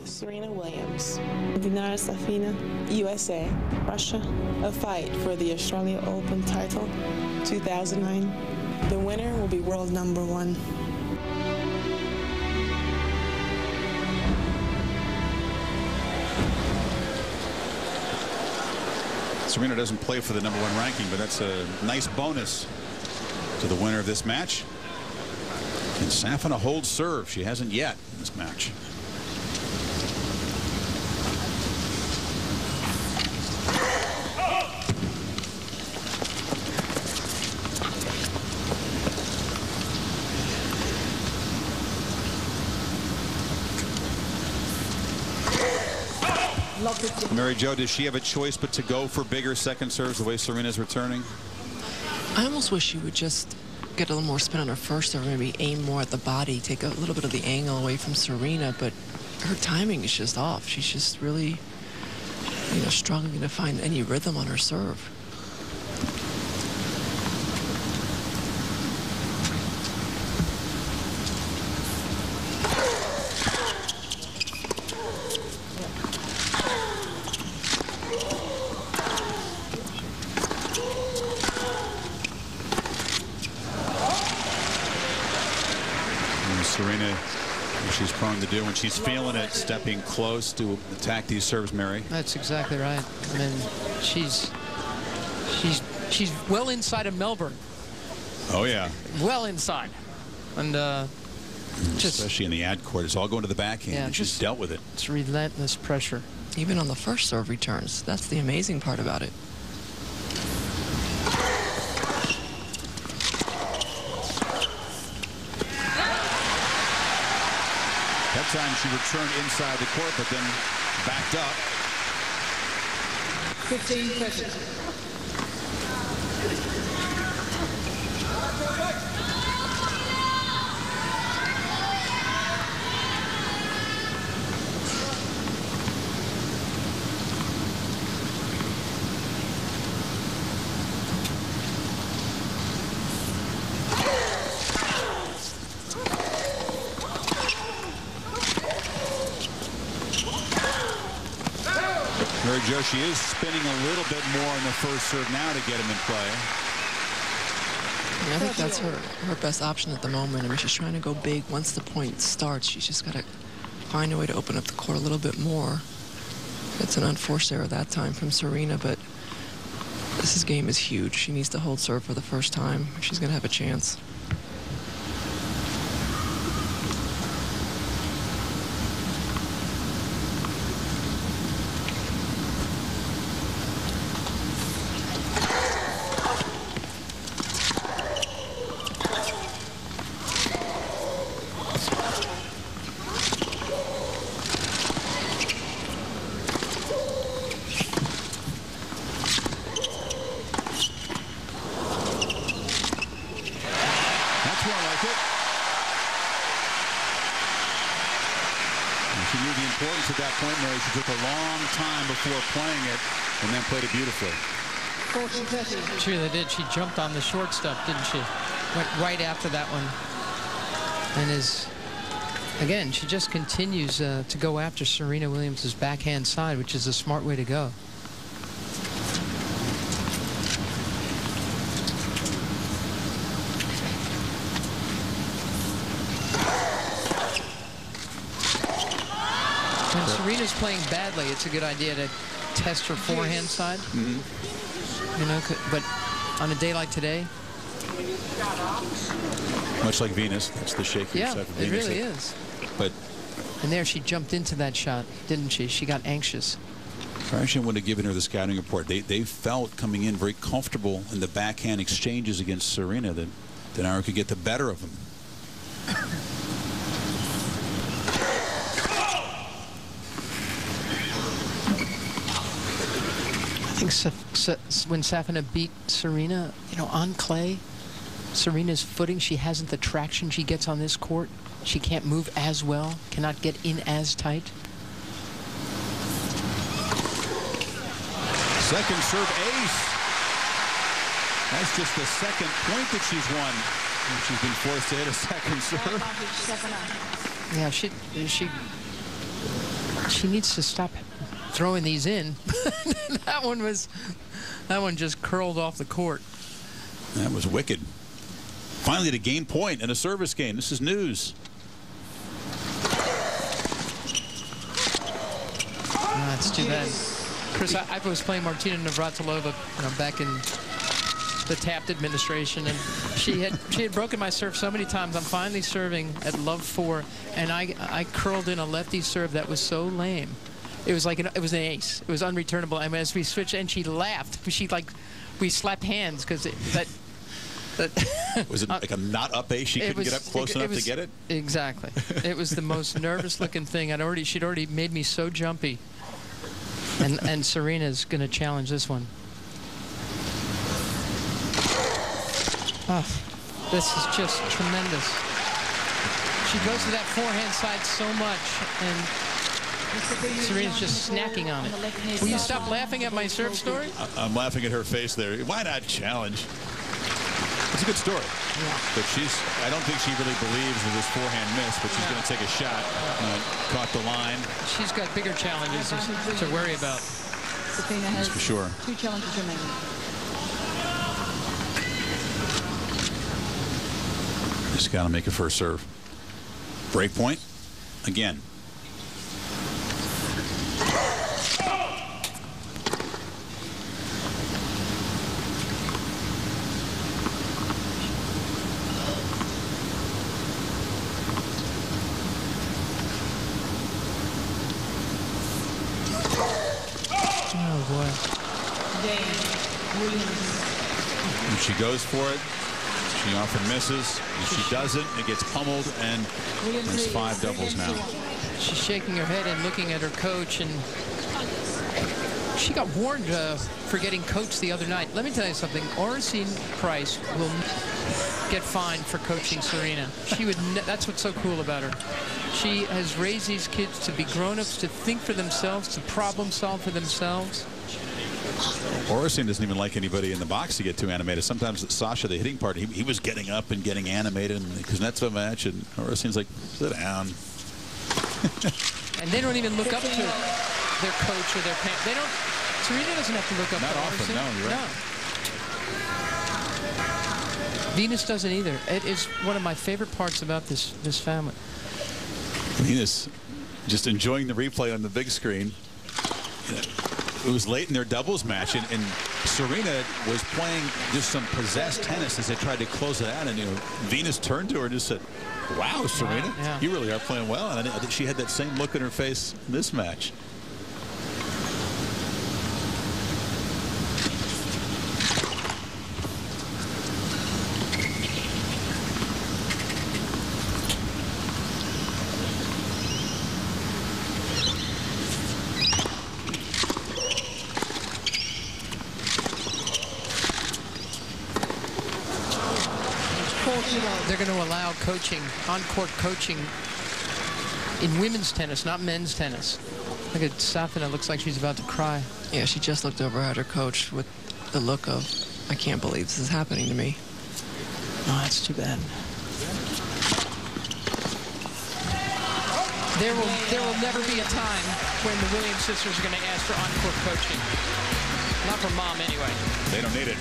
Serena Williams, Dinara Safina, USA, Russia, a fight for the Australia Open title 2009. The winner will be world #1. Serena doesn't play for the #1 ranking, but that's a nice bonus to the winner of this match. Can Safina hold serve? She hasn't yet in this match. Mary Jo, does she have a choice but to go for bigger second serves the way Serena's returning? I almost wish she would just get a little more spin on her first serve, maybe aim more at the body, take a little bit of the angle away from Serena, but her timing is just off. She's just really, struggling to find any rhythm on her serve. Serena, she's prone to do when she's feeling it, stepping close to attack these serves, Mary. That's exactly right. I mean, she's well inside of Melbourne. Oh yeah. Well inside, and just especially in the ad court, it's all going to the backhand. Yeah, and she's dealt with it. It's relentless pressure. Even on the first serve returns, that's the amazing part about it. That time she returned inside the court, but then backed up. 15 seconds. Mary Jo, she is spinning a little bit more in the first serve now to get him in play. Yeah, I think that's her best option at the moment. I mean, she's trying to go big. Once the point starts, she's just got to find a way to open up the court a little bit more. It's an unforced error that time from Serena, but this game is huge. She needs to hold serve for the first time if she's going to have a chance. She knew the importance at that point, Mary. She took a long time before playing it and then played it beautifully. She really did. She jumped on the short stuff, didn't she? Went right after that one. And again, she just continues to go after Serena Williams' backhand side, which is a smart way to go. When Serena's playing badly, it's a good idea to test her forehand side. But on a day like today, much like Venus, that's the shaky side of Venus. It really is. And there she jumped into that shot, didn't she? She got anxious. Perhaps I would have given her the scouting report. They felt coming in very comfortable in the backhand exchanges against Serena that Dinara could get the better of them. I think when Safina beat Serena, on clay, Serena's footing, she hasn't the traction she gets on this court. She can't move as well, cannot get in as tight. Second serve ace. That's just the second point that she's won. She's been forced to hit a second serve. Yeah, She needs to stop throwing these in. that one just curled off the court. That was wicked. Finally to gain point in a service game. This is news. That's too bad. Chris, I was playing Martina Navratilova, back in the Taft administration, and she had broken my serve so many times. I'm finally serving at love 4, and I curled in a lefty serve that was so lame. It was like it was an ace. It was unreturnable. I mean, as we switched, and she laughed. We slapped hands because that was it like a not up ace? She couldn't get up close enough to get it. Exactly. It was the most nervous-looking thing. She'd already made me so jumpy. And Serena's going to challenge this one. Oh, this is just tremendous. She goes to that forehand side so much, and Serena's just snacking on it. Will you stop laughing at my serve story? I'm laughing at her face there. Why not challenge? It's a good story. Yeah. But I don't think she really believes in this forehand miss, but she's going to take a shot. Caught the line. She's got bigger challenges to worry about. Safina has for sure 2 challenges remaining. Just got to make a first serve. Break point again. When she goes for it, she often misses. If she doesn't, it gets pummeled, and there's 5 doubles now. She's shaking her head and looking at her coach, and she got warned for getting coached the other night. Let me tell you something. Oracene Price will get fined for coaching Serena. She would. That's what's so cool about her. She has raised these kids to be grown-ups, to think for themselves, to problem solve for themselves. Oracene doesn't even like anybody in the box to get too animated. Sometimes Sasha, the hitting part, he was getting up and getting animated because that's a match, and Oracene's like, sit down. And they don't even look up to their coach or their parents. They don't. Serena doesn't have to look up Not to often, Oracene. no, you're right. No. Venus doesn't either. It is one of my favorite parts about this family. Venus just enjoying the replay on the big screen. It was late in their doubles match, and Serena was playing just some possessed tennis as they tried to close it out, and Venus turned to her and just said, wow, Serena, yeah. You really are playing well. And I think she had that same look in her face in this match. They're going to allow coaching, on-court coaching in women's tennis, not men's tennis. Look at Safina. Looks like she's about to cry. Yeah, she just looked over at her coach with the look of, I can't believe this is happening to me. Oh, that's too bad. There will never be a time when the Williams sisters are going to ask for on-court coaching. Not for Mom, anyway. They don't need it.